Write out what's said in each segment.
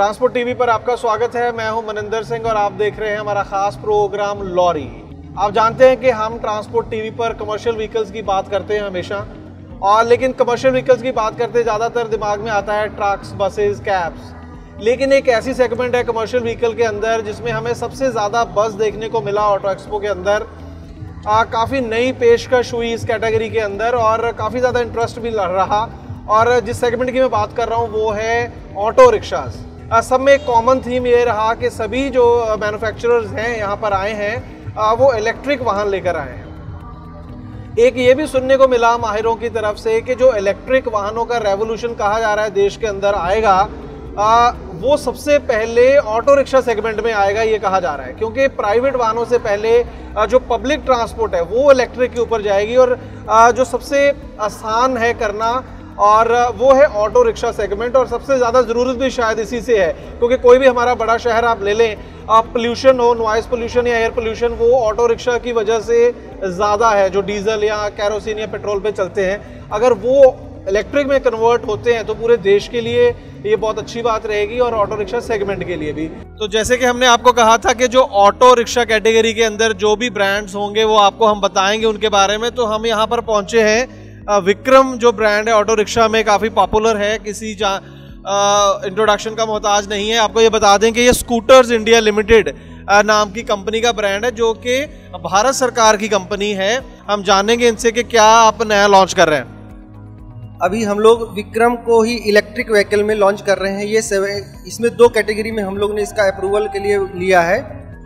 Transport TV पर आपका स्वागत है। मैं हूं मनिंदर सिंह और आप देख रहे हैं हमारा खास प्रोग्राम लॉरी। आप जानते हैं कि हम ट्रांसपोर्ट टीवी पर कमर्शियल व्हीकल्स की बात करते हैं हमेशा, और लेकिन कमर्शियल व्हीकल्स की बात करते ज़्यादातर दिमाग में आता है ट्रक्स, बसेस, कैब्स। लेकिन एक ऐसी सेगमेंट है कमर्शियल व्हीकल के अंदर जिसमें हमें सबसे ज़्यादा बस देखने को मिला ऑटो एक्सपो के अंदर। काफ़ी नई पेशकश हुई इस कैटेगरी के अंदर और काफ़ी ज़्यादा इंटरेस्ट भी रहा। और जिस सेगमेंट की मैं बात कर रहा हूँ वो है ऑटो रिक्शास। सब में एक कॉमन थीम ये रहा कि सभी जो मैन्युफैक्चरर्स हैं यहाँ पर आए हैं वो इलेक्ट्रिक वाहन लेकर आए हैं। एक ये भी सुनने को मिला माहिरों की तरफ से कि जो इलेक्ट्रिक वाहनों का रेवोल्यूशन कहा जा रहा है देश के अंदर आएगा, वो सबसे पहले ऑटो रिक्शा सेगमेंट में आएगा ये कहा जा रहा है, क्योंकि प्राइवेट वाहनों से पहले जो पब्लिक ट्रांसपोर्ट है वो इलेक्ट्रिक के ऊपर जाएगी। और जो सबसे आसान है करना और वो है ऑटो रिक्शा सेगमेंट, और सबसे ज़्यादा ज़रूरत भी शायद इसी से है, क्योंकि कोई भी हमारा बड़ा शहर आप ले लें, आप पोल्यूशन हो, नॉइस पोल्यूशन या एयर पोल्यूशन, वो ऑटो रिक्शा की वजह से ज़्यादा है जो डीजल या कैरोसिन या पेट्रोल पे चलते हैं। अगर वो इलेक्ट्रिक में कन्वर्ट होते हैं तो पूरे देश के लिए ये बहुत अच्छी बात रहेगी और ऑटो रिक्शा सेगमेंट के लिए भी। तो जैसे कि हमने आपको कहा था कि जो ऑटो रिक्शा कैटेगरी के अंदर जो भी ब्रांड्स होंगे वो आपको हम बताएंगे उनके बारे में। तो हम यहाँ पर पहुँचे हैं विक्रम जो ब्रांड है ऑटो रिक्शा में काफ़ी पॉपुलर है, किसी इंट्रोडक्शन का मोहताज नहीं है। आपको ये बता दें कि ये स्कूटर्स इंडिया लिमिटेड नाम की कंपनी का ब्रांड है जो कि भारत सरकार की कंपनी है। हम जानेंगे इनसे कि क्या आप नया लॉन्च कर रहे हैं। अभी हम लोग विक्रम को ही इलेक्ट्रिक व्हीकल में लॉन्च कर रहे हैं। इसमें 2 कैटेगरी में हम लोग ने इसका अप्रूवल के लिए लिया है।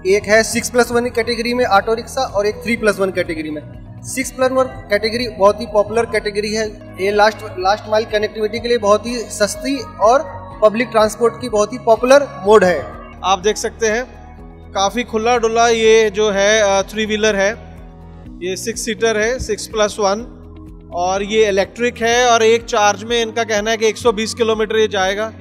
एक है 6+1 कैटेगरी में ऑटो रिक्शा और एक 3+1 कैटेगरी में। 6+1 कैटेगरी बहुत ही पॉपुलर कैटेगरी है। ये लास्ट माइल कनेक्टिविटी के लिए बहुत ही सस्ती और पब्लिक ट्रांसपोर्ट की बहुत ही पॉपुलर मोड है। आप देख सकते हैं काफ़ी खुला डुला ये जो है 3 व्हीलर है, ये 6 सीटर है 6+1, और ये इलेक्ट्रिक है। और एक चार्ज में इनका कहना है कि 120 किलोमीटर ये जाएगा,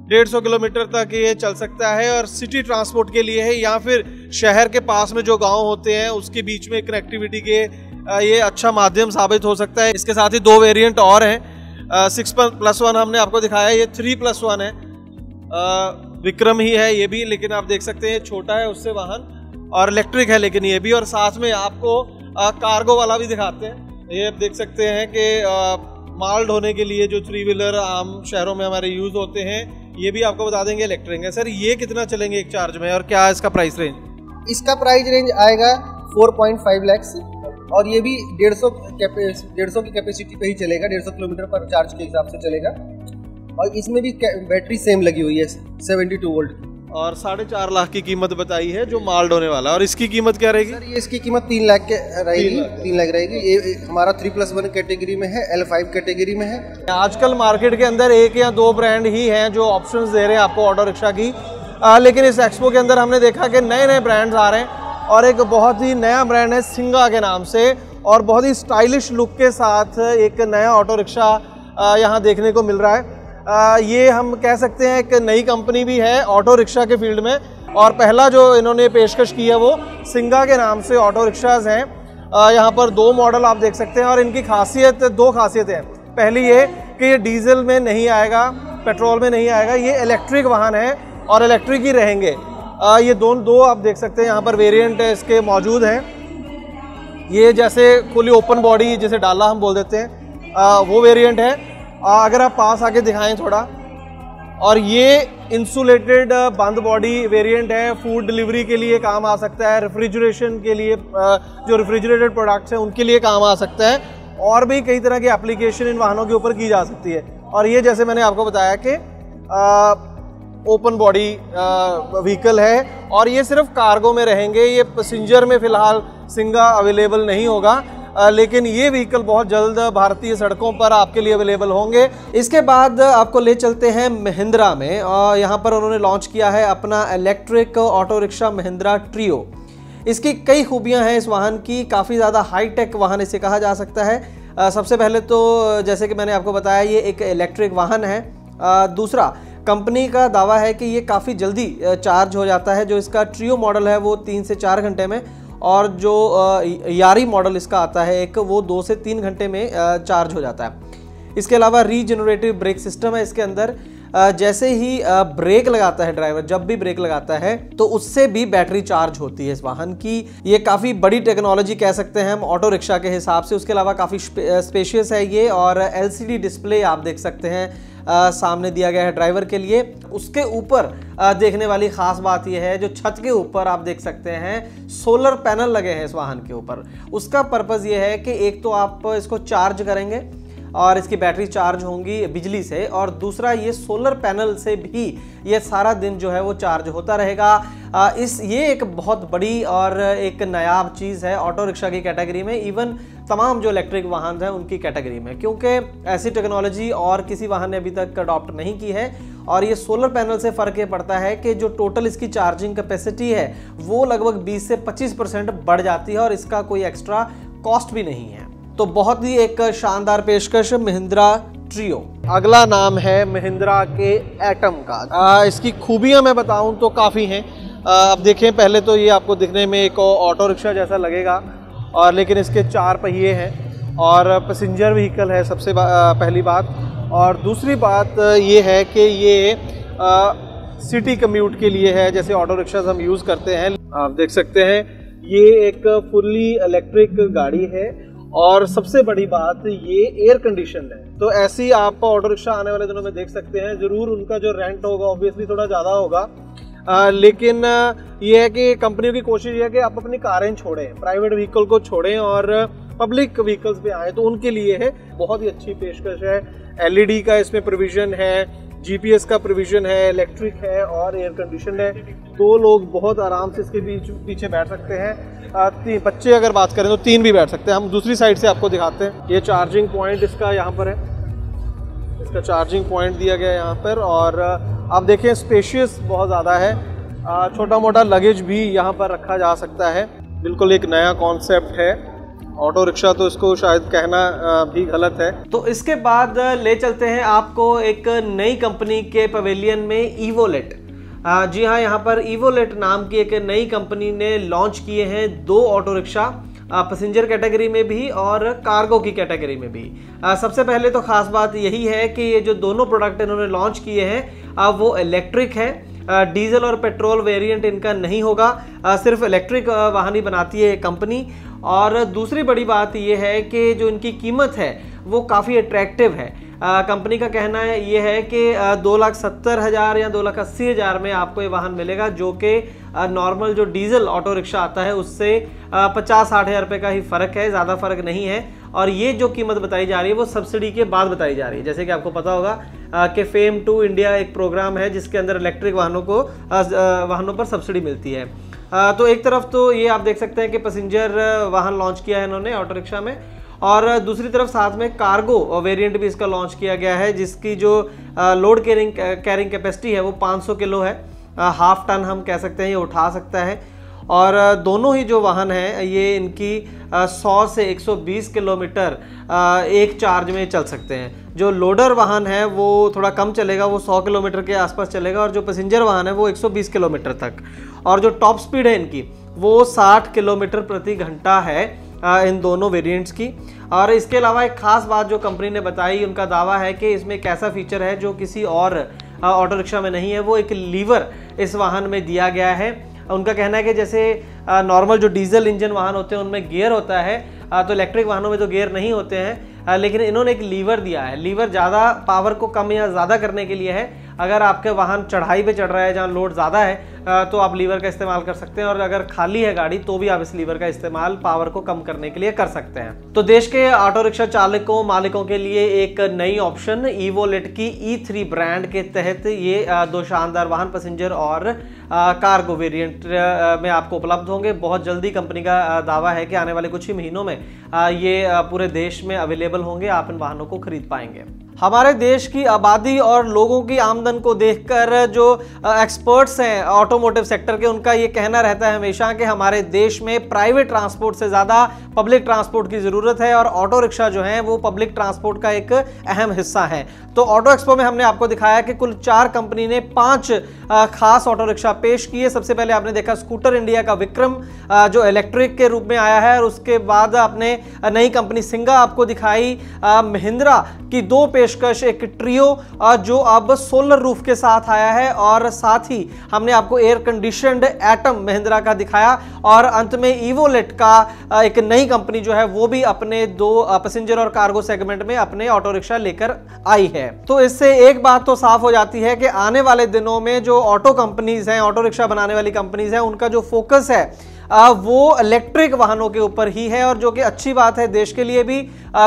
150 किलोमीटर तक ये चल सकता है। और सिटी ट्रांसपोर्ट के लिए है या फिर शहर के पास में जो गांव होते हैं उसके बीच में कनेक्टिविटी के ये अच्छा माध्यम साबित हो सकता है। इसके साथ ही 2 वेरिएंट और हैं। 6+1 हमने आपको दिखाया, ये 3+1 है, विक्रम ही है ये भी, लेकिन आप देख सकते हैं छोटा है उससे वाहन और इलेक्ट्रिक है लेकिन ये भी। और साथ में आपको कार्गो वाला भी दिखाते हैं। ये आप देख सकते हैं कि माल ढोने के लिए जो 3 व्हीलर आम शहरों में हमारे यूज होते हैं, ये भी आपको बता देंगे इलेक्ट्रिक है। सर ये कितना चलेंगे एक चार्ज में और क्या इसका प्राइस रेंज? इसका प्राइस रेंज आएगा 4.5 लाख और ये भी 150 की कैपेसिटी पे ही चलेगा, 150 किलोमीटर पर चार्ज के हिसाब से चलेगा। और इसमें भी बैटरी सेम लगी हुई है 72 वोल्ट। और 4.5 लाख की कीमत बताई है जो माल ढोने वाला। और इसकी कीमत क्या रहेगी? सर ये इसकी कीमत 3 लाख के रहेगी, 3 लाख रहेगी। ये हमारा 3+1 कैटेगरी में है, L5 कैटेगरी में है। आजकल मार्केट के अंदर 1 या 2 ब्रांड ही हैं जो ऑप्शंस दे रहे हैं आपको ऑटो रिक्शा की, लेकिन इस एक्सपो के अंदर हमने देखा कि नए नए ब्रांड्स आ रहे हैं। और एक बहुत ही नया ब्रांड है सिंगा के नाम से, और बहुत ही स्टाइलिश लुक के साथ एक नया ऑटो रिक्शा यहाँ देखने को मिल रहा है। ये हम कह सकते हैं एक नई कंपनी भी है ऑटो रिक्शा के फील्ड में, और पहला जो इन्होंने पेशकश की है वो सिंगा के नाम से ऑटो रिक्शाज हैं। यहाँ पर 2 मॉडल आप देख सकते हैं और इनकी 2 खासियतें हैं। पहली ये कि ये डीजल में नहीं आएगा, पेट्रोल में नहीं आएगा, ये इलेक्ट्रिक वाहन है और इलेक्ट्रिक ही रहेंगे। ये दो आप देख सकते हैं यहाँ पर वेरिएंट इसके मौजूद हैं। ये जैसे खुली ओपन बॉडी जिसे डाला हम बोल देते हैं, वो वेरिएंट है। अगर आप पास आके दिखाएं थोड़ा, और ये इंसुलेटेड बंद बॉडी वेरिएंट है। फूड डिलीवरी के लिए काम आ सकता है, रेफ्रिजरेशन के लिए जो रेफ्रिजरेटेड प्रोडक्ट्स हैं उनके लिए काम आ सकता है, और भी कई तरह की एप्लीकेशन इन वाहनों के ऊपर की जा सकती है। और ये जैसे मैंने आपको बताया कि ओपन बॉडी व्हीकल है, और ये सिर्फ कार्गो में रहेंगे। ये पैसेंजर में फ़िलहाल सिंगा अवेलेबल नहीं होगा, लेकिन ये व्हीकल बहुत जल्द भारतीय सड़कों पर आपके लिए अवेलेबल होंगे। इसके बाद आपको ले चलते हैं महिंद्रा में, और यहाँ पर उन्होंने लॉन्च किया है अपना electric auto rickshaw Mahindra trio. इसकी कई खूबियाँ हैं इस वाहन की, काफ़ी ज़्यादा हाईटेक वाहन इसे कहा जा सकता है। सबसे पहले तो जैसे कि मैंने आपको बताया ये एक इलेक्ट्रिक वाहन है। दूसरा, कंपनी का दावा है कि ये काफ़ी जल्दी चार्ज हो जाता है। जो इसका ट्रियो मॉडल है वो 3 से 4 घंटे में, और जो यारी मॉडल इसका आता है एक, वो 2 से 3 घंटे में चार्ज हो जाता है। इसके अलावा रीजेनरेटिव ब्रेक सिस्टम है इसके अंदर। जैसे ही ब्रेक लगाता है ड्राइवर, जब भी ब्रेक लगाता है तो उससे भी बैटरी चार्ज होती है इस वाहन की। ये काफ़ी बड़ी टेक्नोलॉजी कह सकते हैं हम ऑटो रिक्शा के हिसाब से। उसके अलावा काफ़ी स्पेशियस है ये, और LCD डिस्प्ले आप देख सकते हैं सामने दिया गया है ड्राइवर के लिए। उसके ऊपर देखने वाली खास बात यह है, जो छत के ऊपर आप देख सकते हैं सोलर पैनल लगे हैं इस वाहन के ऊपर। उसका पर्पज़ ये है कि एक तो आप इसको चार्ज करेंगे और इसकी बैटरी चार्ज होंगी बिजली से, और दूसरा ये सोलर पैनल से भी ये सारा दिन जो है वो चार्ज होता रहेगा। ये एक बहुत बड़ी और एक नायाब चीज़ है ऑटो रिक्शा की कैटेगरी में, इवन तमाम जो इलेक्ट्रिक वाहन हैं उनकी कैटेगरी में, क्योंकि ऐसी टेक्नोलॉजी और किसी वाहन ने अभी तक अडॉप्ट नहीं की है। और ये सोलर पैनल से फ़र्क ये पड़ता है कि जो टोटल इसकी चार्जिंग कैपेसिटी है वो लगभग 20 से 25% बढ़ जाती है, और इसका कोई एक्स्ट्रा कॉस्ट भी नहीं है। तो बहुत ही एक शानदार पेशकश महिंद्रा ट्रियो। अगला नाम है महिंद्रा के एटम का। इसकी खूबियां मैं बताऊं तो काफ़ी हैं। अब देखें, पहले तो ये आपको दिखने में एक ऑटो रिक्शा जैसा लगेगा, और लेकिन इसके 4 पहिए हैं और पैसेंजर व्हीकल है सबसे पहली बात। और दूसरी बात ये है कि ये सिटी कम्यूट के लिए है, जैसे ऑटो रिक्शाज हम यूज़ करते हैं। आप देख सकते हैं ये एक फुल्ली इलेक्ट्रिक गाड़ी है, और सबसे बड़ी बात ये एयर कंडीशन है। तो ऐसी आप ऑटो रिक्शा आने वाले दिनों में देख सकते हैं। ज़रूर उनका जो रेंट होगा ऑब्वियसली थोड़ा ज़्यादा होगा, लेकिन ये है कि कंपनियों की कोशिश है कि आप अपनी कारें छोड़ें, प्राइवेट व्हीकल को छोड़ें और पब्लिक व्हीकल्स पे आए। तो उनके लिए है बहुत ही अच्छी पेशकश है। LED का इसमें प्रोविज़न है, GPS का प्रोविज़न है, इलेक्ट्रिक है और एयर कंडीशन है। 2 लोग बहुत आराम से इसके पीछे बैठ सकते हैं। बच्चे अगर बात करें तो 3 भी बैठ सकते हैं। हम दूसरी साइड से आपको दिखाते हैं। ये चार्जिंग पॉइंट इसका यहाँ पर है, इसका चार्जिंग पॉइंट दिया गया है यहाँ पर। और आप देखें स्पेशियस बहुत ज़्यादा है, छोटा मोटा लगेज भी यहाँ पर रखा जा सकता है। बिल्कुल एक नया कॉन्सेप्ट है ऑटो रिक्शा, तो इसको शायद कहना भी गलत है। तो इसके बाद ले चलते हैं आपको एक नई कंपनी के पवेलियन में, इवोलेट। जी हाँ, यहाँ पर इवोलेट नाम की एक नई कंपनी ने लॉन्च किए हैं 2 ऑटो रिक्शा, पैसेंजर कैटेगरी में भी और कार्गो की कैटेगरी में भी। सबसे पहले तो खास बात यही है कि ये जो दोनों प्रोडक्ट इन्होंने लॉन्च किए हैं वो इलेक्ट्रिक है। डीजल और पेट्रोल वेरिएंट इनका नहीं होगा, सिर्फ इलेक्ट्रिक वाहन ही बनाती है कंपनी। और दूसरी बड़ी बात यह है कि जो इनकी कीमत है वो काफ़ी अट्रैक्टिव है। कंपनी का कहना है ये है कि 2,70,000 या 2,80,000 में आपको ये वाहन मिलेगा, जो कि नॉर्मल जो डीजल ऑटो रिक्शा आता है उससे 50-60 हज़ार रुपये का ही फ़र्क है, ज़्यादा फ़र्क नहीं है। और ये जो कीमत बताई जा रही है वो सब्सिडी के बाद बताई जा रही है। जैसे कि आपको पता होगा कि फेम टू इंडिया एक प्रोग्राम है जिसके अंदर इलेक्ट्रिक वाहनों पर सब्सिडी मिलती है। तो एक तरफ तो ये आप देख सकते हैं कि पैसेंजर वाहन लॉन्च किया है इन्होंने ऑटो रिक्शा में, और दूसरी तरफ साथ में कार्गो वेरिएंट भी इसका लॉन्च किया गया है, जिसकी जो लोड कैरिंग कैपेसिटी है वो 500 किलो है, हाफ टन हम कह सकते हैं ये उठा सकता है। और दोनों ही जो वाहन हैं ये इनकी 100 से 120 किलोमीटर एक चार्ज में चल सकते हैं। जो लोडर वाहन है वो थोड़ा कम चलेगा, वो 100 किलोमीटर के आसपास चलेगा, और जो पैसेंजर वाहन है वो 120 किलोमीटर तक। और जो टॉप स्पीड है इनकी वो 60 किलोमीटर प्रति घंटा है इन दोनों वेरिएंट्स की। और इसके अलावा एक खास बात जो कंपनी ने बताई, उनका दावा है कि इसमें एक ऐसा फीचर है जो किसी और ऑटो रिक्शा में नहीं है, वो एक लीवर इस वाहन में दिया गया है। उनका कहना है कि जैसे नॉर्मल जो डीजल इंजन वाहन होते हैं उनमें गियर होता है, तो इलेक्ट्रिक वाहनों में तो गियर नहीं होते हैं, लेकिन इन्होंने एक लीवर दिया है। लीवर ज़्यादा पावर को कम या ज़्यादा करने के लिए है। अगर आपके वाहन चढ़ाई पे चढ़ रहा है जहाँ लोड ज़्यादा है तो आप लीवर का इस्तेमाल कर सकते हैं, और अगर खाली है गाड़ी तो भी आप इस लीवर का इस्तेमाल पावर को कम करने के लिए कर सकते हैं। तो देश के ऑटो रिक्शा चालकों मालिकों के लिए एक नई ऑप्शन इवोलेट की E3 ब्रांड के तहत ये 2 शानदार वाहन पैसेंजर और कार्गो वेरिएंट में आपको उपलब्ध होंगे। बहुत जल्दी कंपनी का दावा है कि आने वाले कुछ ही महीनों में ये पूरे देश में अवेलेबल होंगे, आप इन वाहनों को खरीद पाएंगे। हमारे देश की आबादी और लोगों की आमदन को देखकर जो एक्सपर्ट्स हैं ऑटोमोटिव सेक्टर के, उनका ये कहना रहता है हमेशा कि हमारे देश में प्राइवेट ट्रांसपोर्ट से ज़्यादा पब्लिक ट्रांसपोर्ट की ज़रूरत है, और ऑटो रिक्शा जो हैं वो पब्लिक ट्रांसपोर्ट का एक अहम हिस्सा है। तो ऑटो एक्सपो में हमने आपको दिखाया कि कुल 4 कंपनी ने 5 खास ऑटो रिक्शा पेश किए। सबसे पहले आपने देखा स्कूटर इंडिया का विक्रम जो इलेक्ट्रिक के रूप में आया है, और उसके बाद आपने नई कंपनी सिंगा आपको दिखाई, महिंद्रा की 2 पेशकश, एक ट्रियो जो अब सोलर रूफ के साथ आया है, और साथ ही हमने आपको एयर कंडीशनड एटम महिंद्रा का दिखाया, और अंत में इवोलेट का एक नई कंपनी जो है वो भी अपने 2 पैसेंजर और कार्गो सेगमेंट में अपने ऑटो रिक्शा लेकर आई है। तो इससे एक बात तो साफ हो जाती है कि आने वाले दिनों में जो ऑटो कंपनीज हैं, ऑटो रिक्शा बनाने वाली कंपनीज हैं, उनका जो फोकस है वो इलेक्ट्रिक वाहनों के ऊपर ही है, और जो कि अच्छी बात है देश के लिए भी,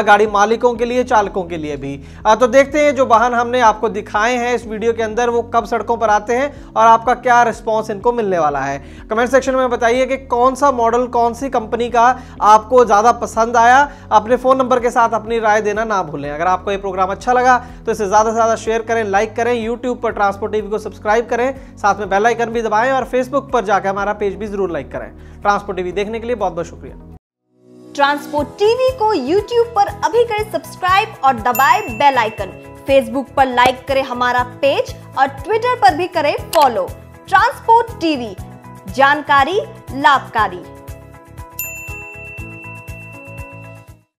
गाड़ी मालिकों के लिए, चालकों के लिए भी। तो देखते हैं जो वाहन हमने आपको दिखाए हैं इस वीडियो के अंदर वो कब सड़कों पर आते हैं और आपका क्या रिस्पांस इनको मिलने वाला है। कमेंट सेक्शन में बताइए कि कौन सा मॉडल, कौन सी कंपनी का आपको ज़्यादा पसंद आया। अपने फ़ोन नंबर के साथ अपनी राय देना ना भूलें। अगर आपको ये प्रोग्राम अच्छा लगा तो इसे ज़्यादा से ज़्यादा शेयर करें, लाइक करें, यूट्यूब पर ट्रांसपोर्ट टीवी को सब्सक्राइब करें, साथ में बेल आइकन भी दबाएं, और फेसबुक पर जाकर हमारा पेज भी जरूर लाइक करें। ट्रांसपोर्ट टीवी देखने के लिए बहुत बहुत शुक्रिया। ट्रांसपोर्ट टीवी को यूट्यूब पर अभी करें सब्सक्राइब और दबाएं बेल आइकन। फेसबुक पर लाइक करें हमारा पेज और ट्विटर पर भी करें फॉलो। ट्रांसपोर्ट टीवी, जानकारी लाभकारी।